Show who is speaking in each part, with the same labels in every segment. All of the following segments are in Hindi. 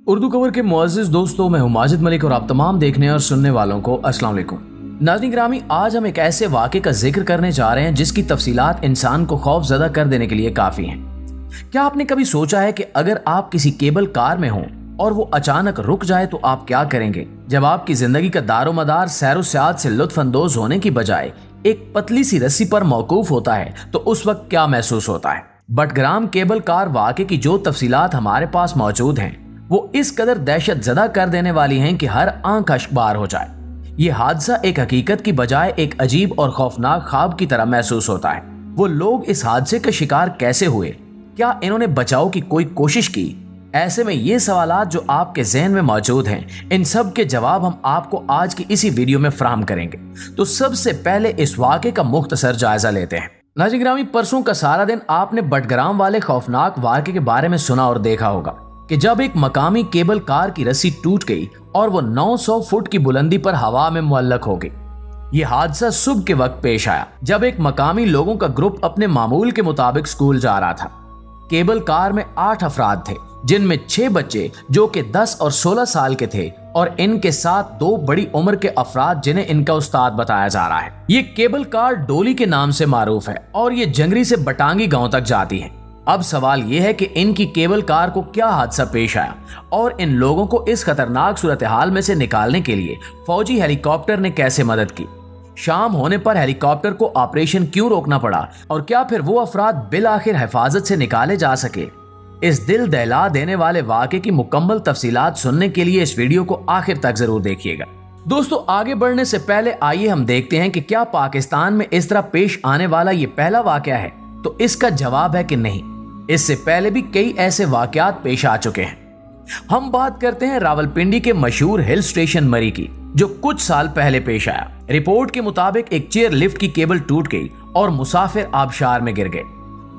Speaker 1: उर्दू कवर के मुअज़्ज़िज़ दोस्तों, मैं हूं माजिद मलिक और आप तमाम देखने और सुनने वालों को अस्सलाम वालेकुम। नाज़रीन गिरामी, आज हम एक ऐसे वाक़े का जिक्र करने जा रहे हैं जिसकी तफसीलात इंसान को खौफज़दा कर देने के लिए काफ़ी हैं। क्या आपने कभी सोचा है कि अगर आप किसी केबल कार में हों और वो अचानक रुक जाए तो आप क्या करेंगे? जब आपकी जिंदगी का दारोमदार सैरो सियाहत से लुत्फ़ अंदोज होने की बजाय एक पतली सी रस्सी पर मौकूफ होता है तो उस वक्त क्या महसूस होता है? बटग्राम केबल कार वाक़े की जो तफसीलात हमारे पास मौजूद हैं वो इस कदर दहशत ज़दा कर देने वाली हैं कि हर आंख अश्कबार हो जाए। ये हादसा एक हकीकत की बजाय एक अजीब और खौफनाक ख्वाब की तरह महसूस होता है। वो लोग इस हादसे का शिकार कैसे हुए? क्या इन्होंने बचाव की कोई कोशिश की? ऐसे में ये सवालात जो आपके जहन में मौजूद हैं, इन सब के जवाब हम आपको आज की इसी वीडियो में फराहम करेंगे। तो सबसे पहले इस वाक़े का मुख्तसर जायजा लेते हैं। नाज़रीन गिरामी, परसों का सारा दिन आपने बटग्राम वाले खौफनाक वाक़े के बारे में सुना और देखा होगा कि जब एक मकामी केबल कार की रस्सी टूट गई और वो 900 फुट की बुलंदी पर हवा में मुअल्लक हो गई। ये हादसा सुबह के वक्त पेश आया जब एक मकामी लोगों का ग्रुप अपने मामूल के मुताबिक स्कूल जा रहा था। केबल कार में 8 अफराद थे, जिनमें 6 बच्चे जो कि 10 और 16 साल के थे और इनके साथ 2 बड़ी उम्र के अफराद जिन्हें इनका उस्ताद बताया जा रहा है। ये केबल कार डोली के नाम से मारूफ है और ये जंगरी से बटांगी गांव तक जाती है। अब सवाल यह है कि इनकी केबल कार को क्या हादसा पेश आया और इन लोगों को इस खतरनाक सूरत हाल में से निकालने के लिए फौजी हेलीकॉप्टर ने कैसे मदद की? शाम होने पर हेलीकॉप्टर को ऑपरेशन क्यों रोकना पड़ा और क्या फिर वो अफराद बिल आखिर हिफाजत से निकाले जा सके? इस दिल दहला देने वाले वाक़े की मुकम्मल तफसीलात सुनने के लिए इस वीडियो को आखिर तक जरूर देखिएगा। दोस्तों, आगे बढ़ने से पहले आइए हम देखते हैं कि क्या पाकिस्तान में इस तरह पेश आने वाला ये पहला वाक़या है? तो इसका जवाब है कि नहीं। इससे पहले भी कई ऐसे वाकयात पेश आ चुके हैं। हम बात करते हैं रावलपिंडी के मशहूर हिल स्टेशन मरी की, जो कुछ साल पहले पेश आया। रिपोर्ट के मुताबिक एक चेयर लिफ्ट की केबल टूट गई और मुसाफिर आबशार में गिर गए।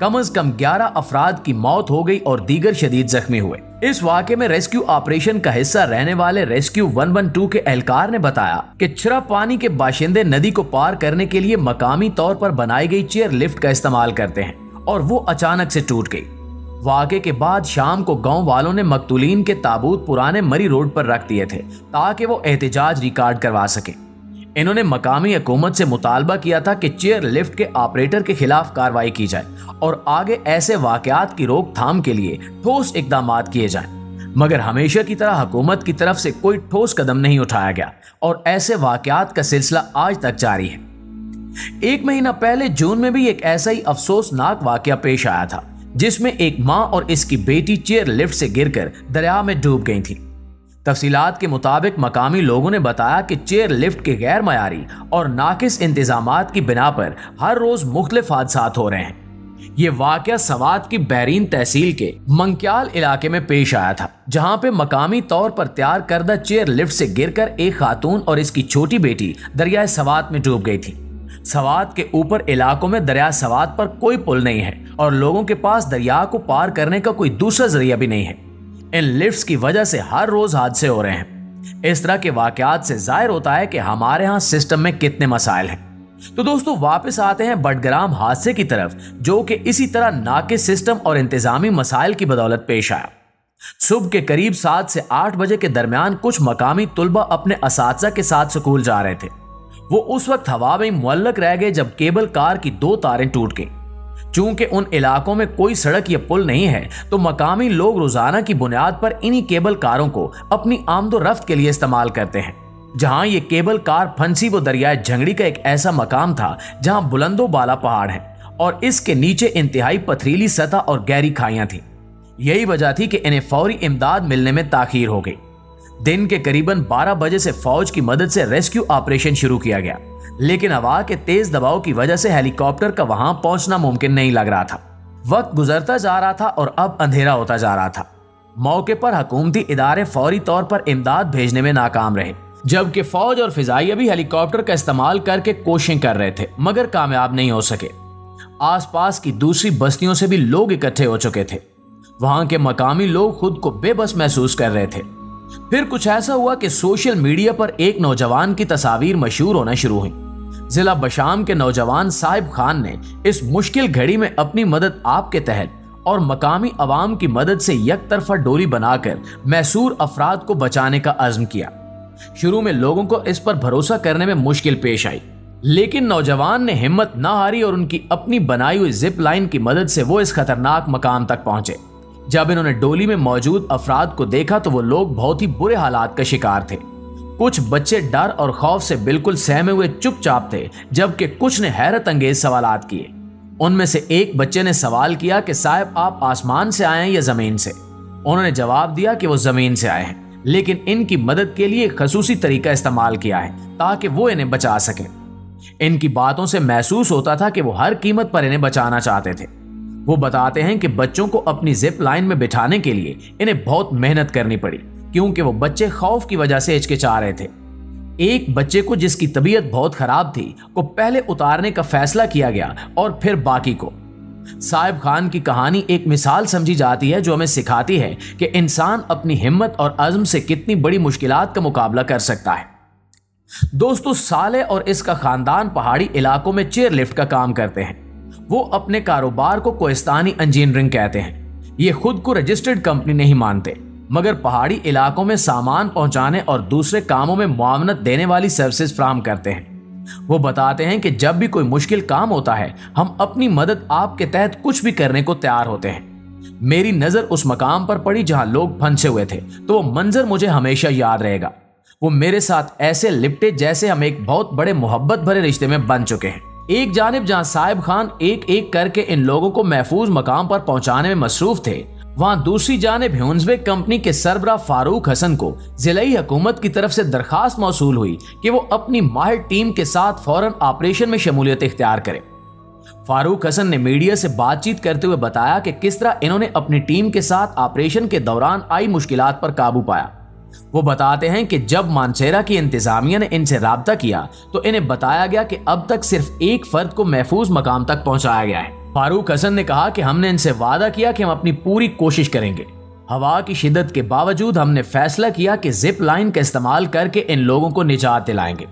Speaker 1: कम से कम 11 अफराद की मौत हो गई और दीगर शदीद जख्मी हुए। इस वाक़े में रेस्क्यू ऑपरेशन का हिस्सा रहने वाले रेस्क्यू 112 के एहलकार ने बताया कि छरा पानी के बाशिंदे नदी को पार करने के लिए मकामी तौर पर बनाई गई चेयर लिफ्ट का इस्तेमाल करते हैं और वो अचानक से टूट गई। वाक़े के बाद शाम को गांव वालों ने मकतूलीन के ताबूत पुराने मरी रोड पर रख दिए थे ताकि वो एहतजाज रिकॉर्ड करवा सके। इन्होंने मकामी हुकूमत से मुतालबा किया था कि चेयर लिफ्ट के ऑपरेटर के खिलाफ कार्रवाई की जाए और आगे ऐसे वाक़यात की रोकथाम के लिए ठोस इक़दामात किए जाएं। मगर हमेशा की तरह हुकूमत की तरफ से कोई ठोस कदम नहीं उठाया गया और ऐसे वाक़यात का सिलसिला आज तक जारी है। 1 महीना पहले जून में भी एक ऐसा ही अफसोसनाक वाकया पेश आया था, जिसमें एक मां और इसकी बेटी चेयर लिफ्ट से गिरकर दरिया में डूब गई थी। तफसीलात के मुताबिक मकामी लोगों ने बताया कि चेयर लिफ्ट के गैर मयारी और नाकिस इंतजामात की बिना पर हर रोज मुख्तलिफ हादसात हो रहे हैं। ये वाकया सवात की बैरीन तहसील के मंक्याल इलाके में पेश आया था, जहां पे मकामी तौर पर तैयार करदा चेयर लिफ्ट से गिरकर एक खातून और इसकी छोटी बेटी दरियाए सवात में डूब गई थी। सवात के ऊपर इलाकों में दरिया सवात पर कोई पुल नहीं है और लोगों के पास दरिया को पार करने का कोई दूसरा जरिया भी नहीं है। इन लिफ्ट्स की वजह से हर रोज हादसे हो रहे हैं। इस तरह के वाकयात से जाहिर होता है कि हमारे यहाँ सिस्टम में कितने मसाइल हैं। तो दोस्तों, वापस आते हैं बटग्राम हादसे की तरफ, जो कि इसी तरह नाकिस सिस्टम और इंतजामी मसाइल की बदौलत पेश आया। सुबह के करीब 7 से 8 बजे के दरमियान कुछ मकामी तुलबा अपने असातिज़ा के साथ स्कूल जा रहे थे। वो उस वक्त हवा में मुअल्लक रह गए जब केबल कार की 2 तारें टूट गईं। चूंकि उन इलाकों में कोई सड़क या पुल नहीं है तो मकामी लोग रोजाना की बुनियाद पर इन्हीं केबल कारों को अपनी आमदोरफ्त के लिए इस्तेमाल करते हैं। जहां ये केबल कार फंसी वो दरियाए झंगड़ी का एक ऐसा मकाम था जहां बुलंदो बाला पहाड़ है और इसके नीचे इंतहाई पथरीली सतह और गहरी खाइयां थी। यही वजह थी कि इन्हें फौरी इमदाद मिलने में ताखीर हो गई। दिन के करीबन 12 बजे से फौज की मदद से रेस्क्यू ऑपरेशन शुरू किया गया, लेकिन हवा के तेज दबाव की वजह से हेलीकॉप्टर का वहां पहुंचना मुमकिन नहीं लग रहा था। वक्त गुजरता जा रहा था और अब अंधेरा होता जा रहा था। मौके पर हुकूमती इदारे फौरी तौर पर इमदाद भेजने में नाकाम रहे, जबकि फौज और फिजाइया भी हेलीकॉप्टर का इस्तेमाल करके कोशिशें कर रहे थे मगर कामयाब नहीं हो सके। आसपास की दूसरी बस्तियों से भी लोग इकट्ठे हो चुके थे। वहां के मकामी लोग खुद को बेबस महसूस कर रहे थे। फिर कुछ ऐसा हुआ कि सोशल मीडिया पर एक नौजवान की तस्वीर मशहूर होना शुरू हुई। जिला बशाम के नौजवान साहिब खान ने इस मुश्किल घड़ी में अपनी मदद आप के तहत और मकामी अवाम की मदद से एक तरफा डोली बनाकर मैसूर अफराद को बचाने का अज़्म किया। शुरू में लोगों को इस पर भरोसा करने में मुश्किल पेश आई, लेकिन नौजवान ने हिम्मत न हारी और उनकी अपनी बनाई हुई जिप लाइन की मदद से वो इस खतरनाक मकाम तक पहुंचे। जब इन्होंने डोली में मौजूद अफराद को देखा तो वो लोग बहुत ही बुरे हालात का शिकार थे। कुछ बच्चे डर और खौफ से बिल्कुल सहमे हुए चुपचाप थे, जबकि कुछ ने हैरत अंगेज सवालात किए। उनमें से एक बच्चे ने सवाल किया कि साहब आप आसमान से आए हैं या जमीन से। उन्होंने जवाब दिया कि वो जमीन से आए हैं, लेकिन इनकी मदद के लिए एक खसूसी तरीका इस्तेमाल किया है ताकि वो इन्हें बचा सके। इनकी बातों से महसूस होता था कि वो हर कीमत पर इन्हें बचाना चाहते थे। वो बताते हैं कि बच्चों को अपनी जिप लाइन में बिठाने के लिए इन्हें बहुत मेहनत करनी पड़ी, क्योंकि वो बच्चे खौफ की वजह से हिचकिचा रहे थे। एक बच्चे को, जिसकी तबीयत बहुत खराब थी, को पहले उतारने का फैसला किया गया और फिर बाकी को। साहिब खान की कहानी एक मिसाल समझी जाती है जो हमें सिखाती है कि इंसान अपनी हिम्मत और अज़्म से कितनी बड़ी मुश्किलात का मुकाबला कर सकता है। दोस्तों, साले और इसका खानदान पहाड़ी इलाकों में चेयर लिफ्ट का काम करते हैं। वो अपने कारोबार को कोहिस्तानी इंजीनियरिंग कहते हैं। ये खुद को रजिस्टर्ड कंपनी नहीं मानते, मगर पहाड़ी इलाकों में सामान पहुंचाने और दूसरे कामों में मुआवनत देने वाली सर्विसेज फराहम करते हैं। वो बताते हैं कि जब भी कोई मुश्किल काम होता है, हम अपनी मदद आपके तहत कुछ भी करने को तैयार होते हैं। मेरी नजर उस मकाम पर पड़ी जहां लोग फंसे हुए थे, तो वो मंजर मुझे हमेशा याद रहेगा। वो मेरे साथ ऐसे लिपटे जैसे हम एक बहुत बड़े मोहब्बत भरे रिश्ते में बन चुके हैं। एक जानिब जहां साहिब खान एक एक करके इन लोगों को महफूज मकाम पर पहुंचाने में मसरूफ थे, वहां दूसरी जानिब ह्यून्सवे कंपनी के सरबरा फारूक हसन को जिलाई हुकूमत की तरफ से दरखास्त मौसूल हुई कि वो अपनी माहिर टीम के साथ फौरन ऑपरेशन में शमूलियत इख्तियार करें। फारूक हसन ने मीडिया से बातचीत करते हुए बताया कि किस तरह इन्होंने अपनी टीम के साथ ऑपरेशन के दौरान आई मुश्किलात पर काबू पाया। वो बताते हैं कि जब मानसेरा की इंतजामिया ने इनसे राब्ता किया तो इन्हें बताया गया कि अब तक सिर्फ एक फर्द को महफूज मकाम तक पहुंचाया गया है। फारूक हसन ने कहा कि हमने इनसे वादा किया कि हम अपनी पूरी कोशिश करेंगे। हवा की शिद्दत के बावजूद हमने फैसला किया कि जिप लाइन का इस्तेमाल करके इन लोगों को निजात दिलाएंगे।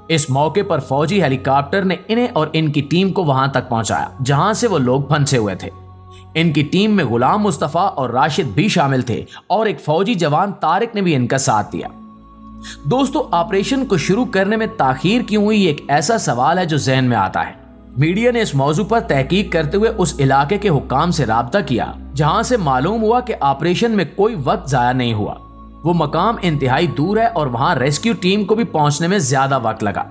Speaker 1: इस मौके पर फौजी हेलीकॉप्टर ने इन्हें और इनकी टीम को वहां तक पहुंचाया जहां से वो लोग फंसे हुए थे। इनकी टीम में गुलाम मुस्तफा और राशिद भी शामिल थे और एक फौजी जवान तारिक ने भी इनका साथ दिया। दोस्तों, ऑपरेशन को शुरू करने में ताखीर क्यों हुई, एक ऐसा सवाल है जो जहन में आता है। मीडिया ने इस मौजू पर तहकीक करते हुए उस इलाके के हुक्काम से राब्ता किया जहां से मालूम हुआ कि ऑपरेशन में कोई वक्त जाया नहीं हुआ। वो मकाम इंतहाई दूर है और वहां रेस्क्यू टीम को भी पहुंचने में ज्यादा वक्त लगा।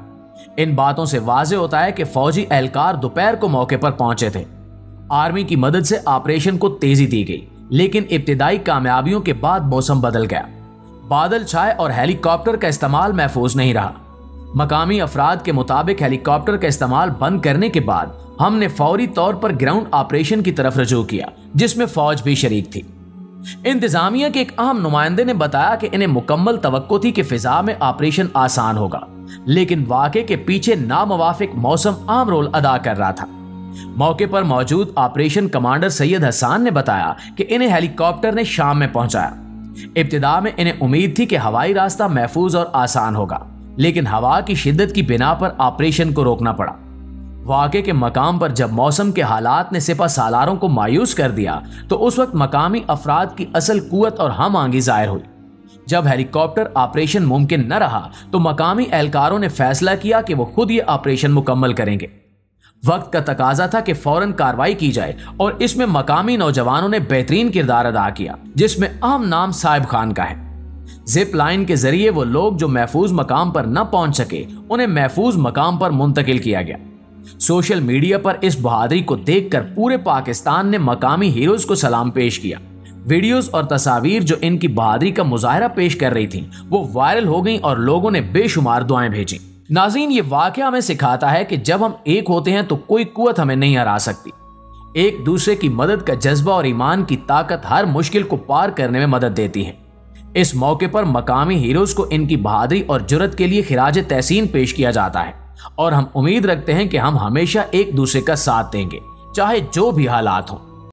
Speaker 1: इन बातों से वाज़ेह होता है कि फौजी एहलकार दोपहर को मौके पर पहुंचे थे। आर्मी की मदद से ऑपरेशन को तेजी दी गई, लेकिन इब्तिदाई कामयाबियों के बाद मौसम बदल गया। बादल छाए और हेलीकॉप्टर का इस्तेमाल महफूज नहीं रहा। मकामी अफराद के मुताबिक हेलीकॉप्टर का इस्तेमाल बंद करने के बाद हमने फौरी तौर पर ग्राउंड ऑपरेशन की तरफ रुजू किया, जिसमें फौज भी शरीक थी। इंतजामिया के एक अहम नुमाइंदे ने बताया कि इन्हें मुकम्मल तवक्को थी कि फिजा में ऑपरेशन आसान होगा, लेकिन वाक़े के पीछे नामुवाफिक मौसम अहम रोल अदा कर रहा था। मौके पर मौजूद ऑपरेशन कमांडर सैयद हसान ने बताया कि इन्हें हेलीकॉप्टर ने शाम में पहुंचाया। इब्तिदा में इन्हें उम्मीद थी कि हवाई रास्ता महफूज और आसान होगा, लेकिन हवा की शिद्दत की बिना पर ऑपरेशन को रोकना पड़ा। वाक़े के मकाम पर जब मौसम के हालात ने सिपा सालारों को मायूस कर दिया तो उस वक्त मकामी अफराद की असल कुव्वत और हम आंगी जाहिर हुई। जब हेलीकॉप्टर ऑपरेशन मुमकिन न रहा तो मकामी एहलकारों ने फैसला किया कि वो खुद ये ऑपरेशन मुकम्मल करेंगे। वक्त का तकाजा था कि फौरन कार्रवाई की जाए और इसमें मकामी नौजवानों ने बेहतरीन किरदार अदा किया, जिसमें अहम नाम साहिब खान का है। जिप लाइन के जरिए वो लोग जो महफूज मकाम पर न पहुंच सके उन्हें महफूज मकाम पर मुंतकिल किया गया। सोशल मीडिया पर इस बहादुरी को देखकर पूरे पाकिस्तान ने मकामी हीरोज को सलाम पेश किया। वीडियोस और तस्वीर जो इनकी बहादुरी का मुजाहरा पेश कर रही थी वो वायरल हो गई और लोगों ने बेशुमार दुआएं भेजी। नाज़रीन, ये वाकया हमें सिखाता है कि जब हम एक होते हैं तो कोई कुव्वत हमें नहीं हरा सकती। एक दूसरे की मदद का जज्बा और ईमान की ताकत हर मुश्किल को पार करने में मदद देती है। इस मौके पर मकामी हीरोज को इनकी बहादुरी और जुर्रत के लिए खिराज तहसीन पेश किया जाता है और हम उम्मीद रखते हैं कि हम हमेशा एक दूसरे का साथ देंगे, चाहे जो भी हालात हों।